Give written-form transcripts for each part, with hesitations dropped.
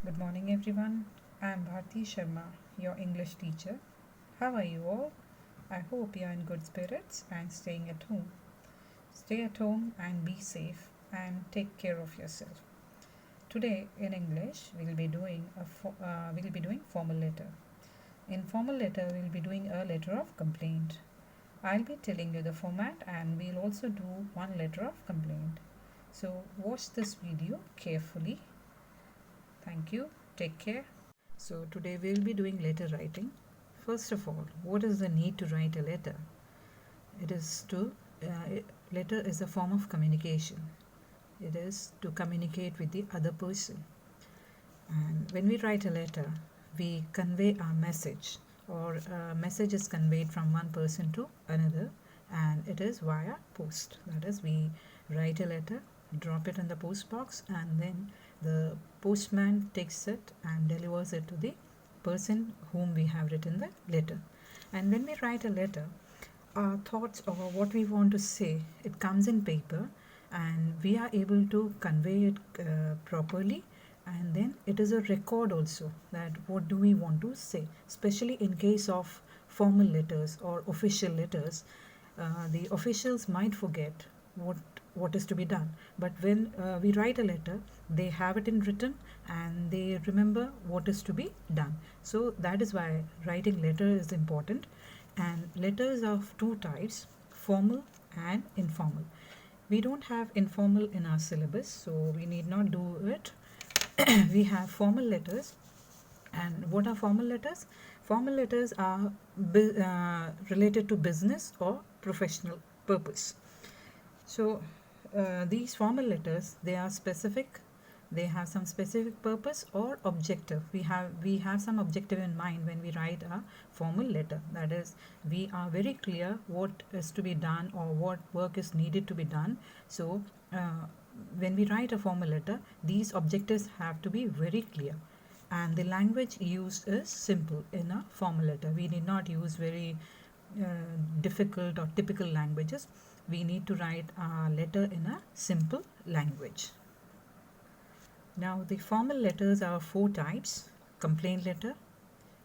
Good morning, everyone. I am Bharti Sharma, your English teacher. How are you all? I hope you are in good spirits and staying at home. Stay at home and be safe and take care of yourself. Today in English, we'll be doing formal letter. In formal letter, we'll be doing a letter of complaint. I'll be telling you the format and we'll also do one letter of complaint. So watch this video carefully. Thank you. Take care. So today we'll be doing letter writing. First of all, what is the need to write a letter? It is to letter is a form of communication. It is to communicate with the other person. And when we write a letter, we convey our message, or a message is conveyed from one person to another, and it is via post. That is, we write a letter, drop it in the post box, and then the postman takes it and delivers it to the person whom we have written the letter. And when we write a letter, our thoughts or what we want to say, it comes in paper and we are able to convey it properly, and then it is a record also that what do we want to say, especially in case of formal letters or official letters. The officials might forget what is to be done, but when we write a letter, they have it in written and they remember what is to be done. So that is why writing letter is important. And letters are of two types, formal and informal. We don't have informal in our syllabus, so we need not do it. We have formal letters. And what are formal letters? Formal letters are related to business or professional purpose. So these formal letters, they are specific. They have some specific purpose or objective. We have some objective in mind when we write a formal letter. That is, we are very clear what is to be done or what work is needed to be done. So when we write a formal letter, these objectives have to be very clear. And the language used is simple in a formal letter. We need not use very difficult or typical languages. We need to write a letter in a simple language. Now, the formal letters are four types: complaint letter,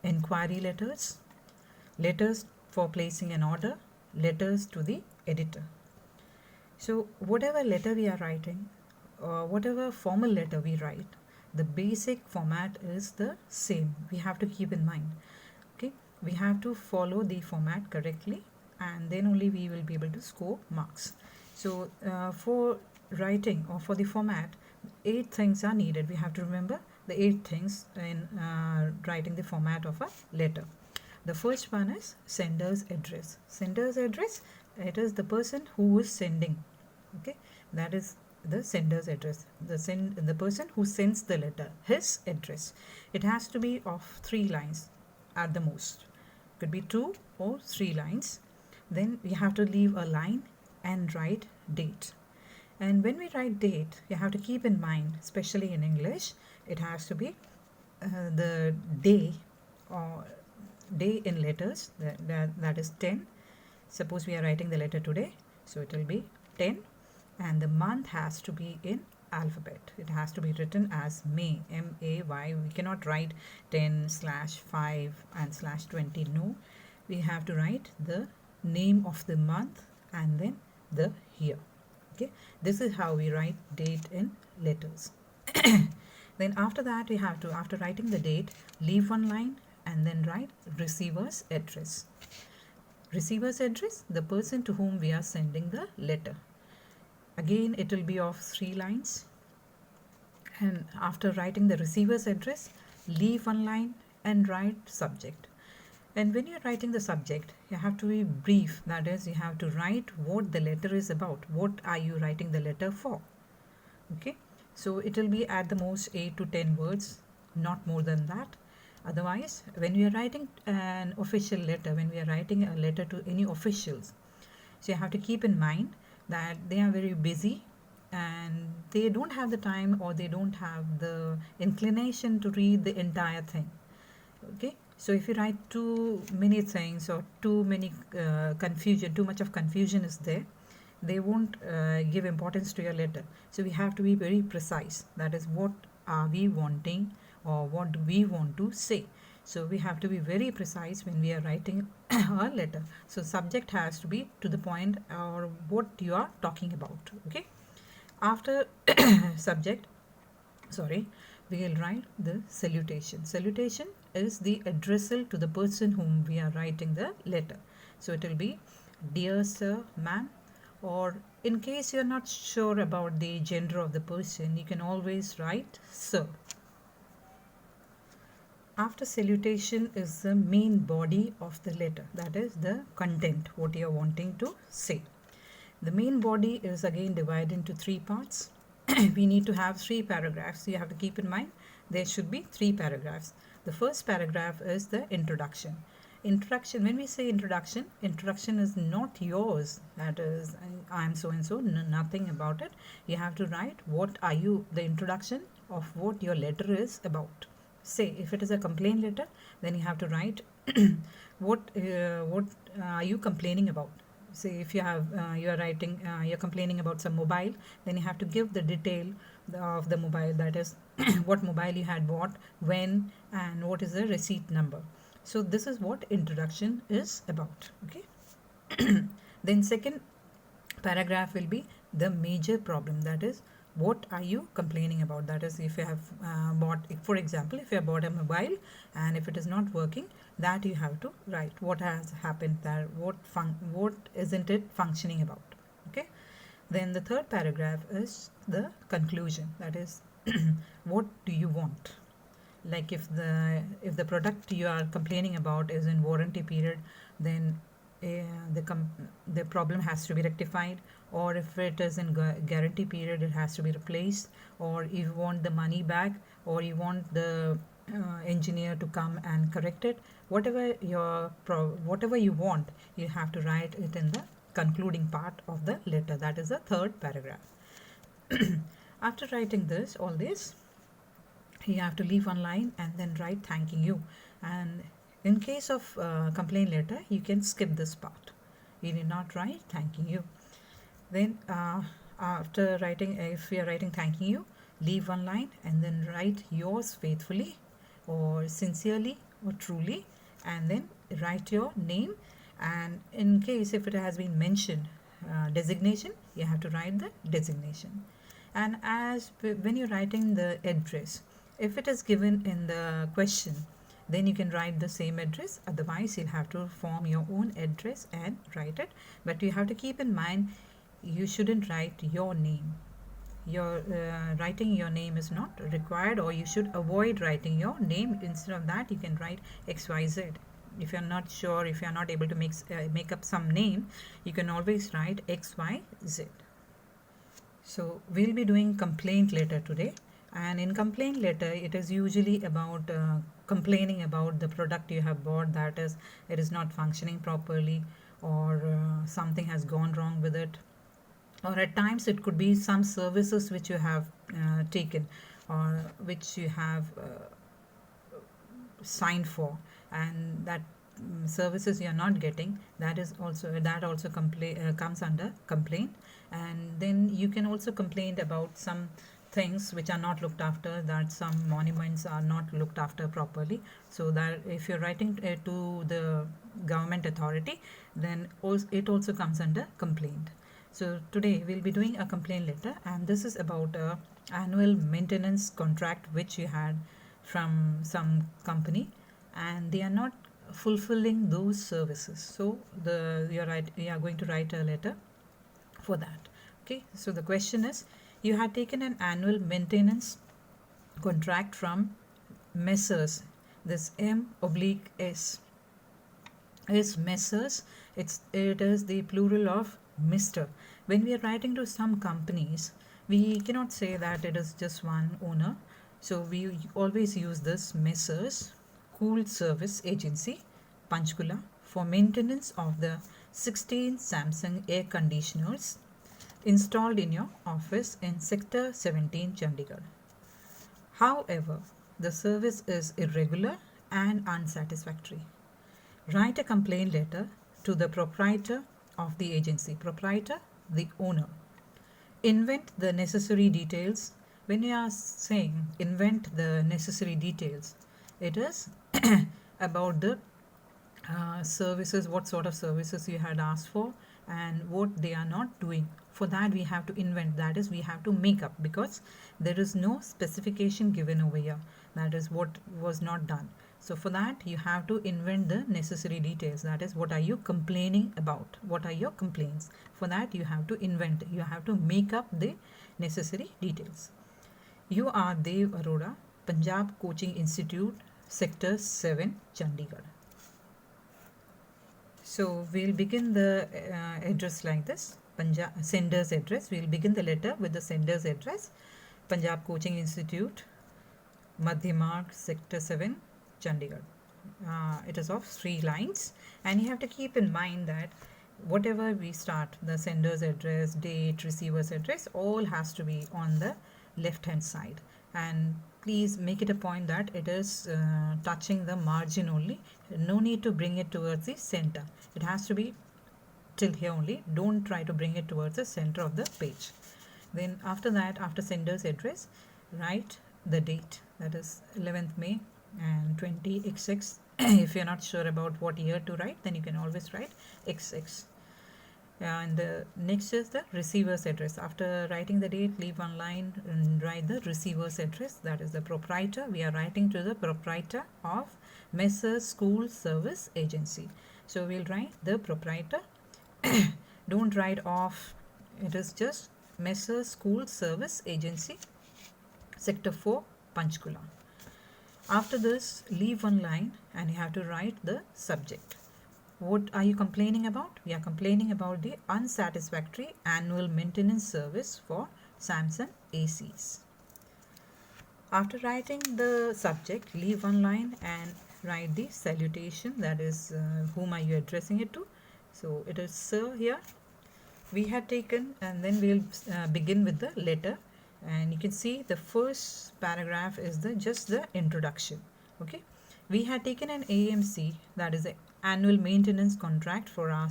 inquiry letters, letters for placing an order, letters to the editor. So, whatever letter we are writing, or whatever formal letter we write, the basic format is the same. We have to keep in mind. Okay, we have to follow the format correctly, and then only we will be able to score marks. So for writing or for the format, 8 things are needed. We have to remember the 8 things in writing the format of a letter. The first one is sender's address. Sender's address, it is the person who is sending. Okay, that is the sender's address. The person who sends the letter, his address. It has to be of 3 lines at the most. Could be 2 or 3 lines. Then we have to leave a line and write date. And when we write date, you have to keep in mind, especially in English, it has to be the day, or day in letters, that is 10. Suppose we are writing the letter today, so it will be 10, and the month has to be in alphabet. It has to be written as May, M-A-Y. We cannot write 10/5 and /20. No, we have to write the name of the month and then the year. Okay, this is how we write date in letters. Then after that, we have to, after writing the date, leave one line and then write receiver's address. Receiver's address, the person to whom we are sending the letter. Again, it will be of 3 lines. And after writing the receiver's address, leave one line and write subject. And when you're writing the subject, you have to be brief. That is, you have to write what the letter is about. What are you writing the letter for? Okay, so it will be at the most 8 to 10 words, not more than that. Otherwise, when we are writing an official letter, when we are writing a letter to any officials, so you have to keep in mind that they are very busy and they don't have the time, or they don't have the inclination to read the entire thing. Okay, so if you write too many things or too much of confusion is there, they won't give importance to your letter. So we have to be very precise. That is, what are we wanting or what do we want to say. So we have to be very precise when we are writing a letter. So subject has to be to the point or what you are talking about. Okay. After subject, sorry, we will write the salutation. Salutation is the addressal to the person whom we are writing the letter. So it will be dear sir, ma'am, or in case you're not sure about the gender of the person, you can always write sir. After salutation is the main body of the letter, that is the content, what you are wanting to say. The main body is again divided into three parts. We need to have three paragraphs. You have to keep in mind there should be three paragraphs. The first paragraph is the introduction. Introduction, when we say introduction, introduction is not yours. That is, I am so and so, nothing about it. You have to write what are you, the introduction of what your letter is about. Say if it is a complaint letter, then you have to write what are you complaining about. Say if you have you are writing you're complaining about some mobile, then you have to give the detail of the mobile, that is what mobile you had bought, when, and what is the receipt number. So this is what introduction is about. Okay. Then second paragraph will be the major problem, that is what are you complaining about. That is if you have bought, for example, if you have bought a mobile and if it is not working, that you have to write what has happened there, what isn't it functioning about. Okay. Then the third paragraph is the conclusion, that is what do you want. Like if the product you are complaining about is in warranty period, then the problem has to be rectified, or if it is in guarantee period, it has to be replaced, or you want the money back, or you want the engineer to come and correct it. Whatever you want, you have to write it in the concluding part of the letter, that is the third paragraph. After writing all this, you have to leave one line and then write thanking you. And in case of complaint letter, you can skip this part. You need not write thanking you. Then after writing, if we are writing thanking you, leave one line and then write yours faithfully or sincerely or truly, and then write your name. And in case if it has been mentioned designation, you have to write the designation. And as when you're writing the address, if it is given in the question, then you can write the same address. Otherwise, you'll have to form your own address and write it. But you have to keep in mind, you shouldn't write your name. Writing your name is not required, or you should avoid writing your name. Instead of that, you can write XYZ. If you're not sure, if you're not able to make up some name, you can always write XYZ. So we'll be doing complaint letter today. And in complaint letter, it is usually about complaining about the product you have bought, that is it is not functioning properly, or something has gone wrong with it, or at times it could be some services which you have taken or which you have signed for, and that services you are not getting, that also comes under complaint. And then you can also complain about some things which are not looked after, that some monuments are not looked after properly. So that if you're writing to the government authority, then it also comes under complaint. So today we'll be doing a complaint letter, and this is about a annual maintenance contract which you had from some company, and they are not fulfilling those services. So you are going to write a letter for that. Okay. So the question is, you had taken an annual maintenance contract from Messrs. This M/S is Messrs. It is the plural of Mr. When we are writing to some companies, we cannot say that it is just one owner. So we always use this Messrs. Cool Service Agency, Panchkula, for maintenance of the 16 Samsung air conditioners installed in your office in Sector 17, Chandigarh. However, the service is irregular and unsatisfactory. Write a complaint letter to the proprietor of the agency, proprietor, the owner. Invent the necessary details when you are saying invent the necessary details, it is about the services, what sort of services you had asked for and what they are not doing. For that we have to invent, that is we have to make up, because there is no specification given over here, that is what was not done. So for that you have to invent the necessary details, that is what are you complaining about, what are your complaints. For that you have to invent, you have to make up the necessary details. You are Dev Arora, Punjab Coaching Institute, Sector 7, Chandigarh. So we'll begin the address like this, Punjab sender's address. We'll begin the letter with the sender's address, Punjab Coaching Institute, Madhyamarg, Sector 7, Chandigarh. It is of 3 lines, and you have to keep in mind that whatever we start, the sender's address, date, receiver's address, all has to be on the left hand side. And please make it a point that it is touching the margin only. No need to bring it towards the center. It has to be till here only. Don't try to bring it towards the center of the page. Then after that, after sender's address, write the date, that is 11th May and 20XX. If you're not sure about what year to write, then you can always write XX. And next is the receiver's address. After writing the date, leave one line and write the receiver's address, that is the proprietor. We are writing to the proprietor of Messrs School Service Agency. So we'll write the proprietor. Don't write off, it is just Messrs School Service Agency, Sector 4, Panchkula. After this, leave one line and you have to write the subject. What are you complaining about? We are complaining about the unsatisfactory annual maintenance service for Samsung ACs. After writing the subject, leave one line and write the salutation, that is whom are you addressing it to. So it is sir here. We had taken, and then we'll begin with the letter, and you can see the first paragraph is just the introduction. Okay, we had taken an AMC, that is the annual maintenance contract for our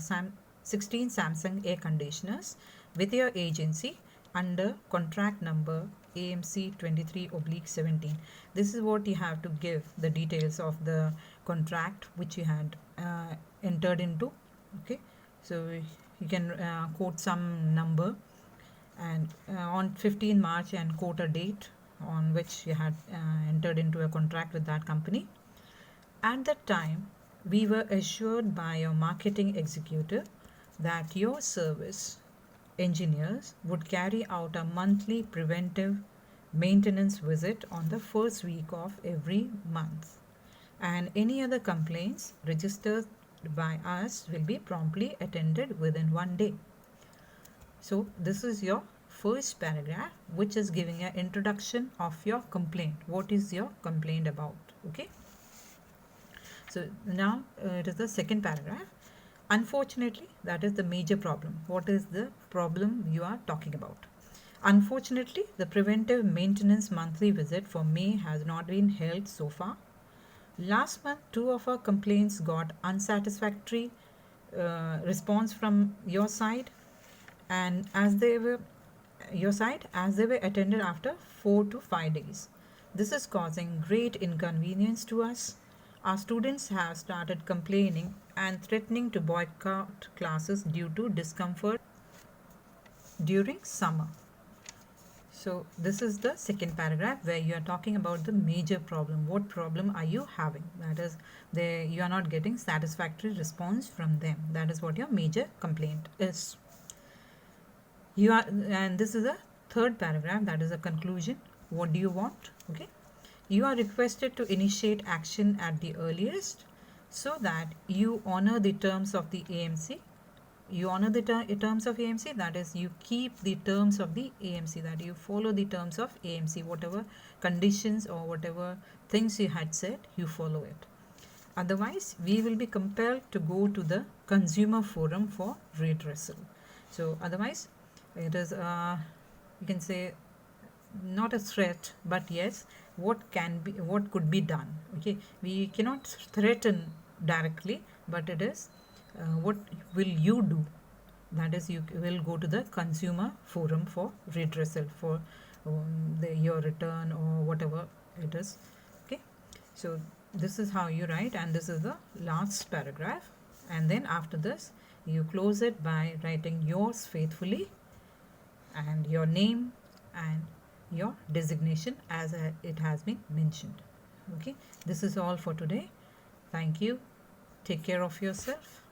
16 Samsung air conditioners with your agency under contract number AMC 23/17. This is what you have to give the details of the contract which you had entered into. Okay, so you can quote some number, and on 15 March and quote a date on which you had entered into a contract with that company. At that time, we were assured by your marketing executive that your service engineers would carry out a monthly preventive maintenance visit on the first week of every month, and any other complaints registered by us will be promptly attended within 1 day. So this is your first paragraph, which is giving an introduction of your complaint. What is your complaint about? Okay. So now it is the second paragraph. Unfortunately, that is the major problem. What is the problem you are talking about? Unfortunately, the preventive maintenance monthly visit for May has not been held so far. Last month, 2 of our complaints got unsatisfactory response from your side, and as they were attended after 4 to 5 days. This is causing great inconvenience to us. Our students have started complaining and threatening to boycott classes due to discomfort during summer. So this is the second paragraph where you are talking about the major problem. What problem are you having? That is, you are not getting satisfactory response from them. That is what your major complaint is. And this is a third paragraph, that is a conclusion. What do you want? Okay. You are requested to initiate action at the earliest so that you honor the terms of the AMC. You honor the terms of AMC, that is, you keep the terms of the AMC, that you follow the terms of AMC, whatever conditions or whatever things you had said, you follow it. Otherwise, we will be compelled to go to the consumer forum for redressal. So otherwise, it is, you can say, not a threat, but yes, what could be done. Okay, we cannot threaten directly, but it is what will you do? That is, you will go to the consumer forum for redressal, for your return or whatever it is. Okay, so this is how you write, and this is the last paragraph. And then after this, you close it by writing yours faithfully and your name and your designation as it has been mentioned. Okay, this is all for today. Thank you. Take care of yourself.